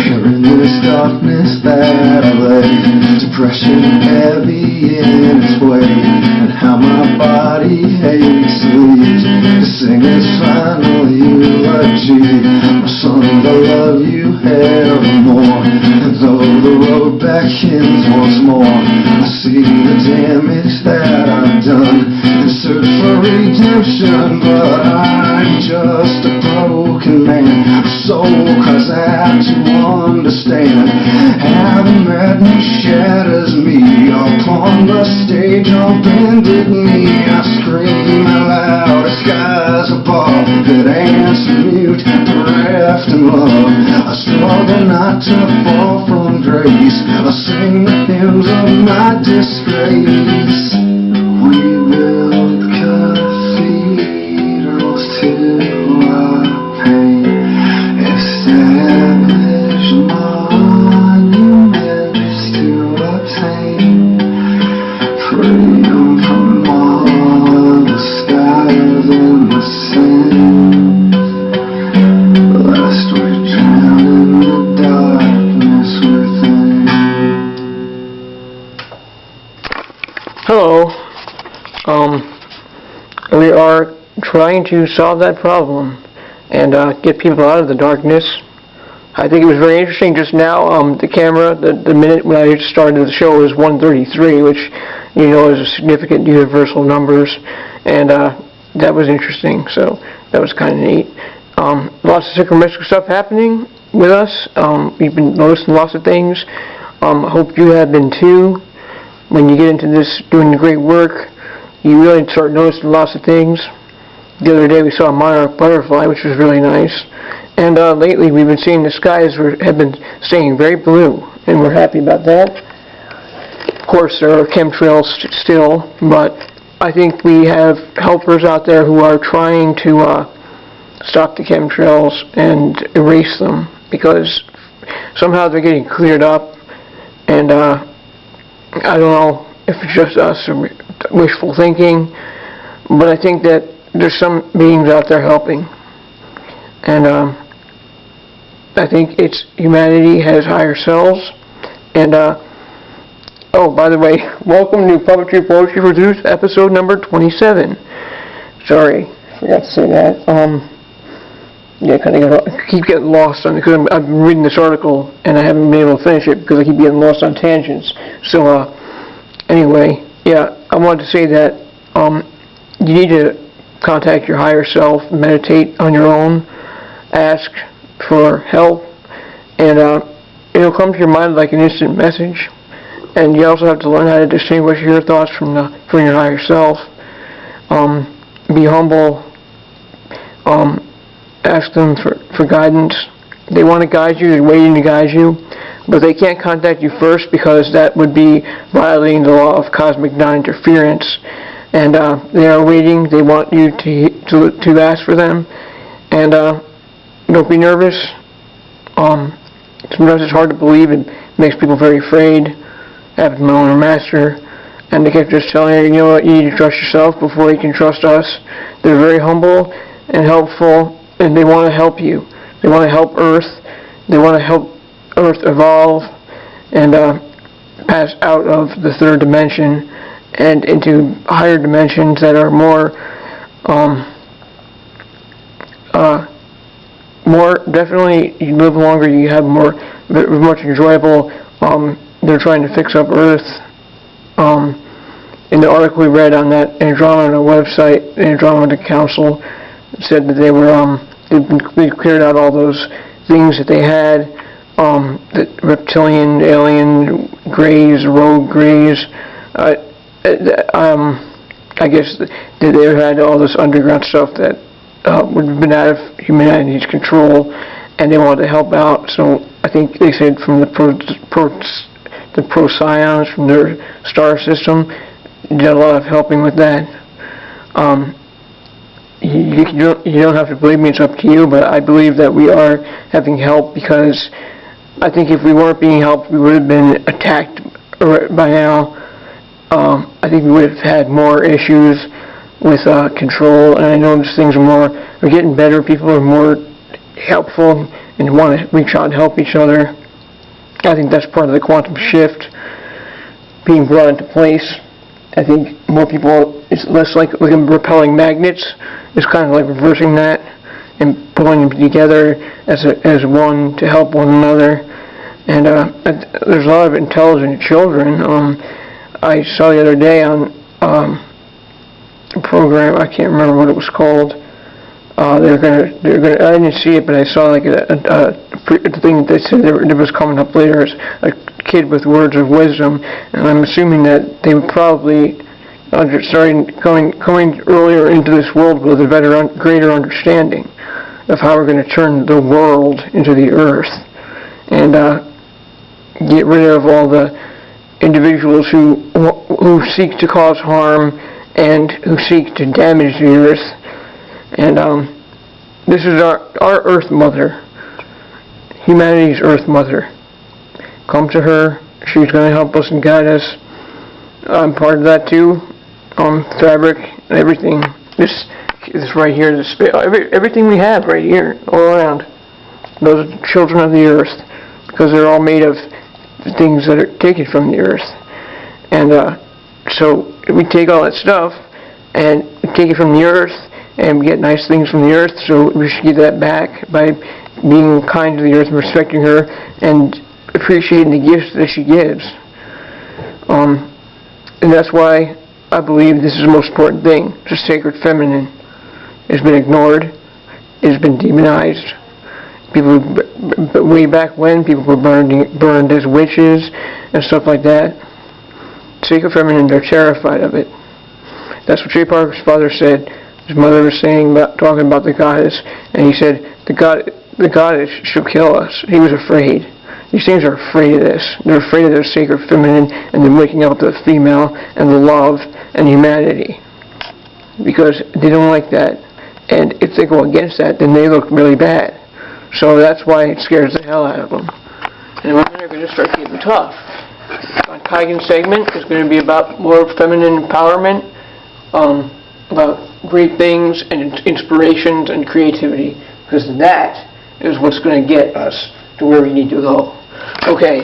Here in this darkness that I lay, depression heavy in its way, and how my body hates to leave to sing its final eulogy. My son, I love you evermore, and though the road beckons once more, I see the damage that I've done in search for redemption. But I'm just a broken man, my soul cries out to understand, how the madness shatters me. Upon the stage on bended knee, I scream out loud at skies above that answer mute, bereft in love. I struggle not to fall from grace, I sing the hymns of my disgrace. We build cathedrals to our pain, establish monuments to obtain freedom from all the skies and the sins, lest we drown in the darkness within. Hello. We are trying to solve that problem and get people out of the darkness. I think it was very interesting just now. The camera, the minute when I started the show was 133, which you know is a significant universal numbers, and that was interesting. So that was kind of neat. Lots of synchronistic stuff happening with us. We've been noticing lots of things. Hope you have been too. When you get into this doing the great work, you really start noticing lots of things. The other day we saw a monarch butterfly, which was really nice. And lately we've been seeing the skies have been staying very blue, and we're happy about that. Of course, there are chemtrails still, but I think we have helpers out there who are trying to stop the chemtrails and erase them, because somehow they're getting cleared up, and I don't know if it's just us or wishful thinking, but I think that there's some beings out there helping, and I think it's humanity has higher selves. And oh, by the way, welcome to Puppetry Poetry Produced, episode number 27. Sorry, forgot to say that. Yeah, I keep getting lost on it because I've been reading this article and I haven't been able to finish it because I keep getting lost on tangents. So anyway, yeah, I wanted to say that you need to contact your higher self, meditate on your own, ask for help, and it'll come to your mind like an instant message. And you also have to learn how to distinguish your thoughts from your higher self. Be humble. Ask them for guidance. They want to guide you. They're waiting to guide you, but they can't contact you first because that would be violating the law of cosmic non-interference. And they are waiting. They want you to ask for them. And don't be nervous. Sometimes it's hard to believe. It makes people very afraid. Have my owner master, and they kept just telling you, you know what, you need to trust yourself before you can trust us. They're very humble and helpful, and they want to help you. They want to help Earth. They want to help Earth evolve and pass out of the third dimension and into higher dimensions that are more definitely, you live longer, you have more much enjoyable. They're trying to fix up Earth. In the article we read on that Andromeda website, the Andromeda Council said that they cleared out all those things that they had, the reptilian, alien, greys, rogue greys. I guess they had all this underground stuff that would have been out of humanity's control, and they wanted to help out. So I think they said from the Procyon, from their star system, did a lot of helping with that. You don't have to believe me, it's up to you, but I believe that we are having help, because I think if we weren't being helped, we would have been attacked by now. I think we would have had more issues with control, and I know things are getting better. People are more helpful and want to reach out and help each other. I think that's part of the quantum shift being brought into place. I think more people, it's less like repelling magnets. It's kind of like reversing that and pulling them together as one to help one another. And there's a lot of intelligent children. I saw the other day on a program, I can't remember what it was called. They're gonna. I didn't see it, but I saw like a thing that they said there was coming up later as a kid with words of wisdom, and I'm assuming that they were probably coming earlier into this world with a greater understanding of how we're going to turn the world into the earth, and get rid of all the individuals who seek to cause harm and who seek to damage the earth. And this is our Earth Mother, humanity's Earth Mother. Come to her. She's going to help us and guide us. I'm part of that too. Fabric and everything. This right here, everything we have right here, all around. Those are children of the earth, because they're all made of things that are taken from the earth. And so we take all that stuff and take it from the earth, and we get nice things from the earth, so we should give that back by being kind to the earth and respecting her and appreciating the gifts that she gives. And that's why I believe this is the most important thing. The sacred feminine has been ignored, it has been demonized. People, way back when, people were burned as witches and stuff like that. Sacred feminine, they're terrified of it. That's what Jay Parker's father said. His mother was talking about the goddess, and he said, the goddess should kill us. He was afraid. These things are afraid of this. They're afraid of their sacred feminine, and they're waking up to the female and the love and humanity, because they don't like that. And if they go against that, then they look really bad. So that's why it scares the hell out of them. And women are going to start getting tough. On Kaigen's segment is going to be about more feminine empowerment, about great things and inspirations and creativity, because that is what's going to get us to where we need to go. Okay,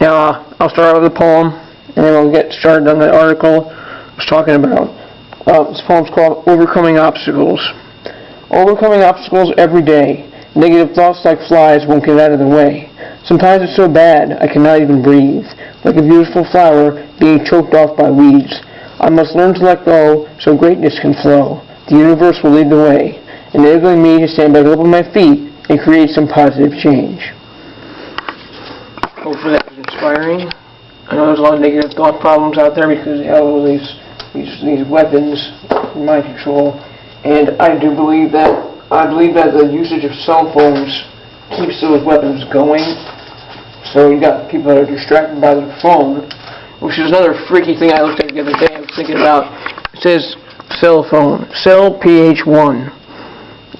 now I'll start out with a poem, and then we'll get started on the article I was talking about. This poem's called Overcoming Obstacles. Overcoming obstacles every day. Negative thoughts like flies won't get out of the way. Sometimes it's so bad I cannot even breathe, like a beautiful flower being choked off by weeds. I must learn to let go so greatness can flow. The universe will lead the way, enabling me to stand back up on my feet and create some positive change. Hopefully that was inspiring. I know there's a lot of negative thought problems out there because they have all these weapons in mind control, and I believe that the usage of cell phones keeps those weapons going. So you got people that are distracted by their phone, which is another freaky thing I looked at the other day. I was thinking about. It says cell phone, cell PH1.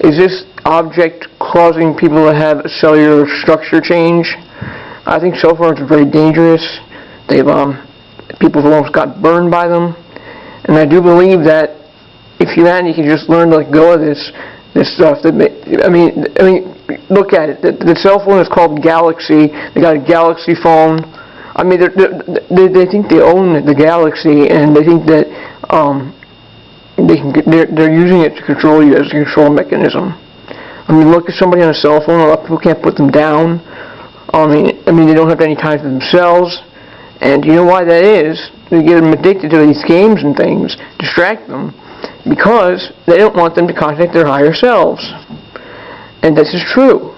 Is this object causing people to have a cellular structure change? I think cell phones are very dangerous. People have almost got burned by them, and I do believe that if humanity can just learn to let go of this stuff, I mean, look at it. The cell phone is called Galaxy. They got a Galaxy phone. I mean, they think they own the galaxy, and they think that they're using it to control you as a control mechanism. I mean, look at somebody on a cell phone. A lot of people can't put them down. I mean, they don't have any time for themselves, and you know why that is? They get them addicted to these games and things, distract them, because they don't want them to contact their higher selves. And this is true.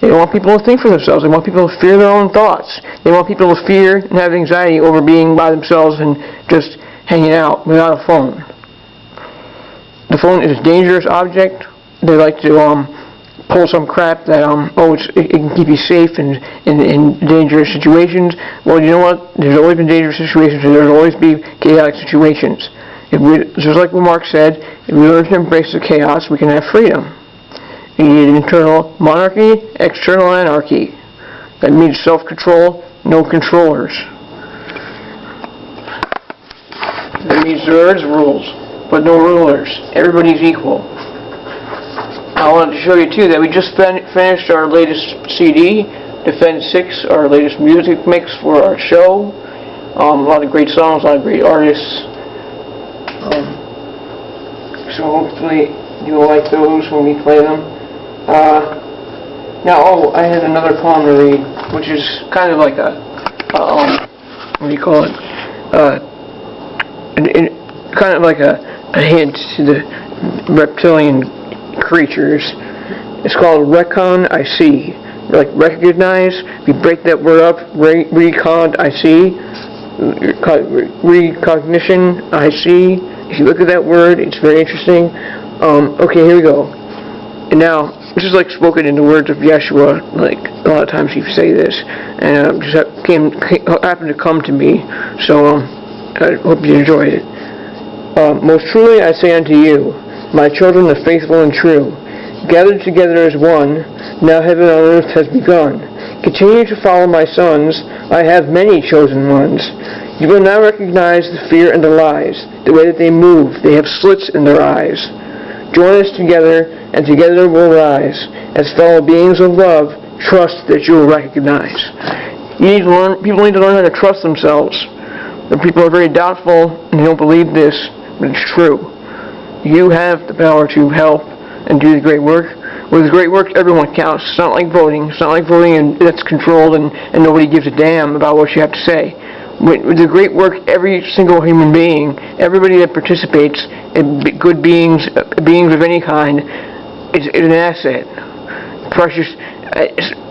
They don't want people to think for themselves. They want people to fear their own thoughts. They want people to fear and have anxiety over being by themselves and just hanging out without a phone. The phone is a dangerous object. They like to pull some crap that it can keep you safe in dangerous situations. Well, you know what? There's always been dangerous situations, and there'll always be chaotic situations. Just like what Mark said, if we learn to embrace the chaos, we can have freedom. You need an internal monarchy, external anarchy. That means self-control, no controllers. That means there is rules, but no rulers. Everybody's equal. I wanted to show you too that we just finished our latest CD, Defend 6, our latest music mix for our show. A lot of great songs, a lot of great artists. So hopefully you'll like those when we play them. Now, I had another poem to read, which is kind of like a, what do you call it? Kind of like a hint to the reptilian creatures. It's called Recon I See. Like recognize. If you break that word up, recon I see. Recognition I see. If you look at that word, it's very interesting. Okay, here we go. And now, this is like spoken in the words of Yeshua. Like a lot of times you say this, and just happened to come to me. So I hope you enjoyed it. Most truly I say unto you, my children, the faithful and true, gathered together as one, now heaven on earth has begun. Continue to follow my sons. I have many chosen ones. You will now recognize the fear and the lies, the way that they move. They have slits in their eyes. Join us together, and together we'll rise. As fellow beings of love, trust that you will recognize. People need to learn how to trust themselves. The people are very doubtful, and they don't believe this, but it's true. You have the power to help and do the great work. With the great work, everyone counts. It's not like voting. It's not like voting and that's controlled and nobody gives a damn about what you have to say. With the great work, every single human being, everybody that participates, good beings, beings of any kind, is an asset. Precious.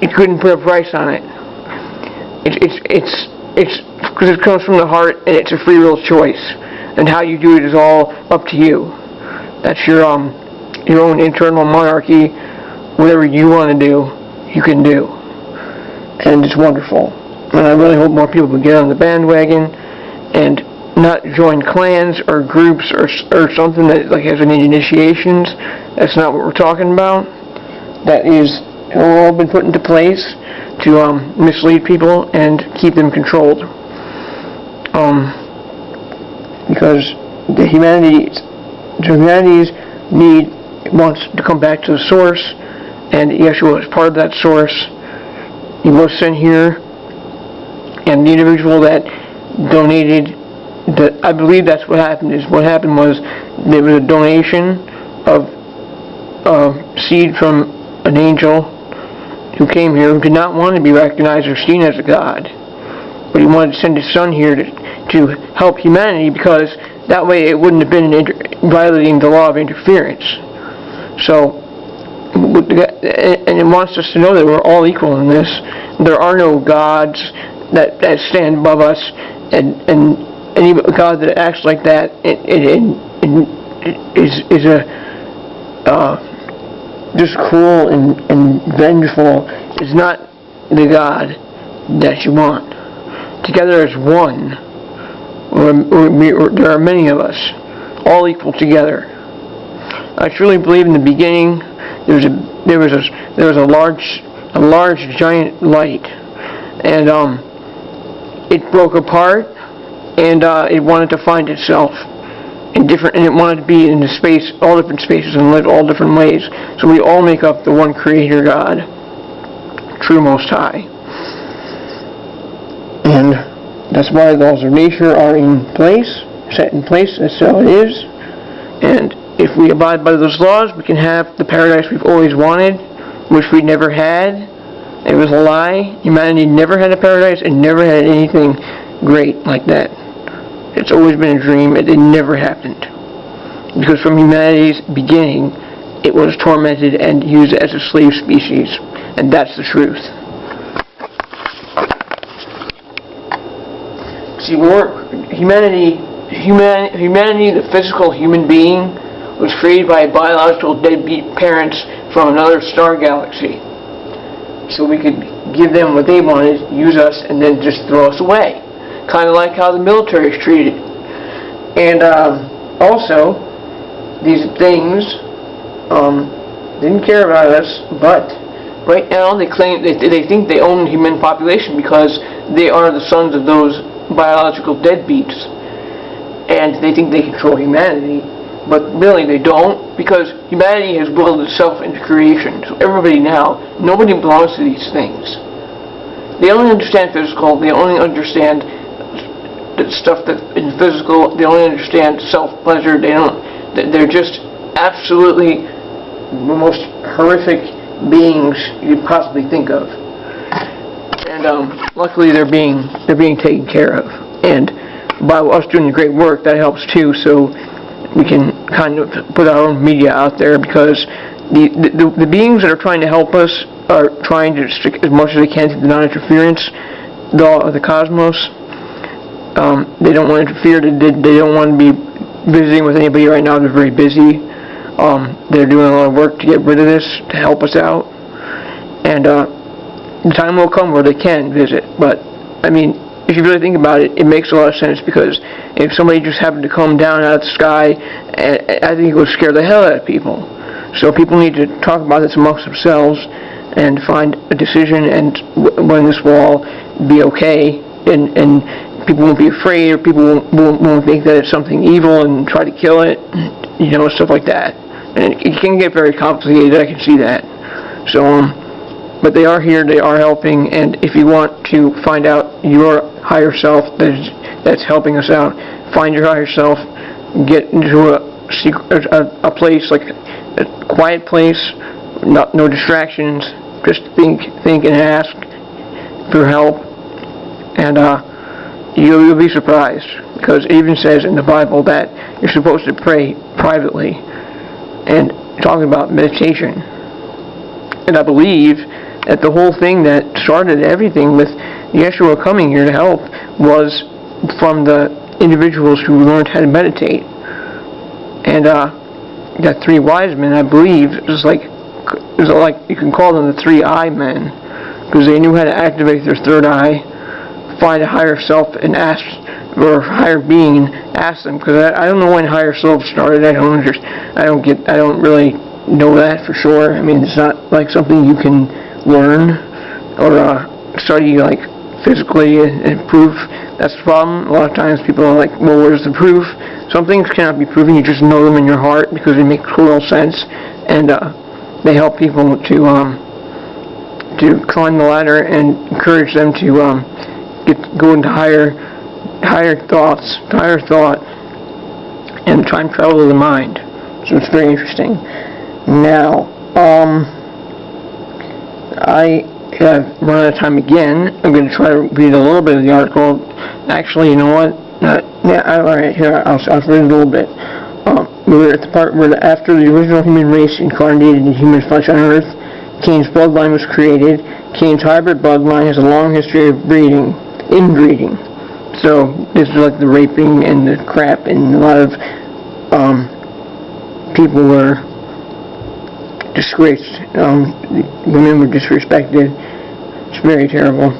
You couldn't put a price on it. It's because it comes from the heart and it's a free will choice. And how you do it is all up to you. That's your own internal monarchy. Whatever you want to do, you can do. And it's wonderful. And I really hope more people will get on the bandwagon and not join clans or groups or something that like has any initiations. That's not what we're talking about. That is all been put into place to mislead people and keep them controlled. Because the humanity's need wants to come back to the source, and Yeshua is part of that source. He was sent here, and the individual that donated, I believe that's what happened. What happened was there was a donation of seed from an angel who came here who did not want to be recognized or seen as a god, but he wanted to send his son here to help humanity because that way it wouldn't have been violating the law of interference. So, and it wants us to know that we're all equal in this. There are no gods that stand above us, and any god that acts like that is just cruel and vengeful. Is not the God that you want. Together as one, there are many of us, all equal together. I truly believe in the beginning there was a large giant light, and it broke apart, and it wanted to find itself and it wanted to be in the space, all different spaces, and live all different ways. So we all make up the one Creator God, true Most High. And that's why the laws of nature are in place, set in place. That's how it is. And if we abide by those laws, we can have the paradise we've always wanted, which we never had. It was a lie. Humanity never had a paradise and never had anything great like that. It's always been a dream. It never happened. Because from humanity's beginning, it was tormented and used as a slave species. And that's the truth. See, humanity, the physical human being, was created by biological deadbeat parents from another star galaxy. So we could give them what they wanted, use us, and then just throw us away. Kind of like how the military is treated. And also, these things didn't care about us, but right now they claim they think they own the human population because they are the sons of those biological deadbeats, and they think they control humanity. but really they don't, because humanity has willed itself into creation. So everybody now, nobody belongs to these things. They only understand physical, they only understand the stuff that's in physical, they only understand self-pleasure, they're just absolutely the most horrific beings you could possibly think of. And luckily they're being taken care of. And by us doing the great work, that helps too, so we can kind of put our own media out there, because the beings that are trying to help us are trying to stick as much as they can to the non-interference law of the cosmos. They don't want to interfere. They don't want to be visiting with anybody right now. They're very busy. They're doing a lot of work to get rid of this, to help us out. And the time will come where they can visit. But, I mean, if you really think about it, it makes a lot of sense, because if somebody just happened to come down out of the sky, I think it would scare the hell out of people. So people need to talk about this amongst themselves and find a decision, and when this will all be okay, and people won't be afraid, or people won't think that it's something evil and try to kill it, stuff like that. And it can get very complicated, I can see that. So, but they are here, they are helping, and if you want to find out your higher self that's helping us out, find your higher self, get into a place, like a quiet place, no distractions, just think and ask for help, and you'll be surprised, because it even says in the Bible that you're supposed to pray privately, and talking about meditation. And I believe that the whole thing that started everything with Yeshua coming here to help was from the individuals who learned how to meditate. And the three wise men, I believe, is like you can call them the 3-eye men, because they knew how to activate their third eye, find a higher self, and ask, or higher being, ask them. Because I don't know when higher self started. I don't really know that for sure. I mean, it's not like something you can learn or study like physically and prove. That's the problem. A lot of times people are like, well, where's the proof? Some things cannot be proven. You just know them in your heart because they make total sense, and they help people to climb the ladder and encourage them to go into higher thought, and time travel of the mind. So it's very interesting. Now, I have run out of time again. I'm going to try to read a little bit of the article. Actually, you know what? Alright, here, I'll read a little bit. We're at the part where after the original human race incarnated in human flesh on Earth, Cain's bloodline was created. Cain's hybrid bloodline has a long history of inbreeding. So, this is like the raping and the crap, and a lot of people were disgraced. Women were disrespected. It's very terrible.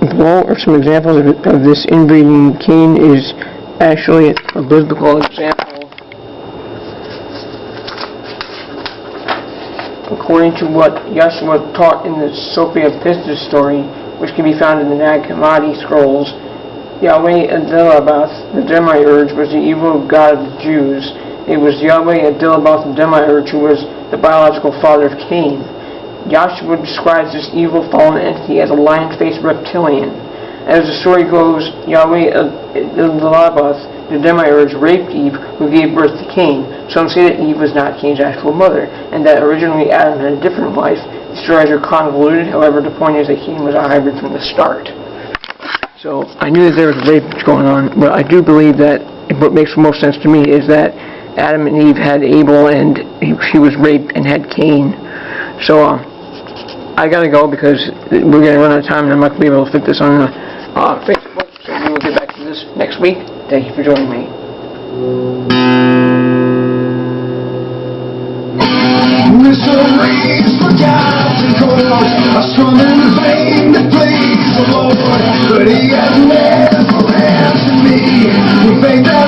Below are some examples of this inbreeding. Cain is actually a biblical example. According to what Yeshua taught in the Sophia Pistis story, which can be found in the Nag Hammadi scrolls, Yahweh Adilabath, the demiurge, was the evil god of the Jews. It was Yahweh Adilabath, the demiurge, who was the biological father of Cain. Yahshua describes this evil fallen entity as a lion-faced reptilian. As the story goes, Yahweh Adilabath, the demiurge, raped Eve, who gave birth to Cain. Some say that Eve was not Cain's actual mother, and that originally Adam had a different wife. The stories are convoluted, however, the point is that Cain was a hybrid from the start. So, I knew that there was rape going on, but I do believe that what makes the most sense to me is that Adam and Eve had Abel, and she was raped and had Cain. So, I gotta go because we're gonna run out of time and I'm not gonna be able to fit this on Facebook. So we will get back to this next week. Thank you for joining me. Mysteries forgotten cause a strong and flame that please the Lord, but He has never answered me. We think that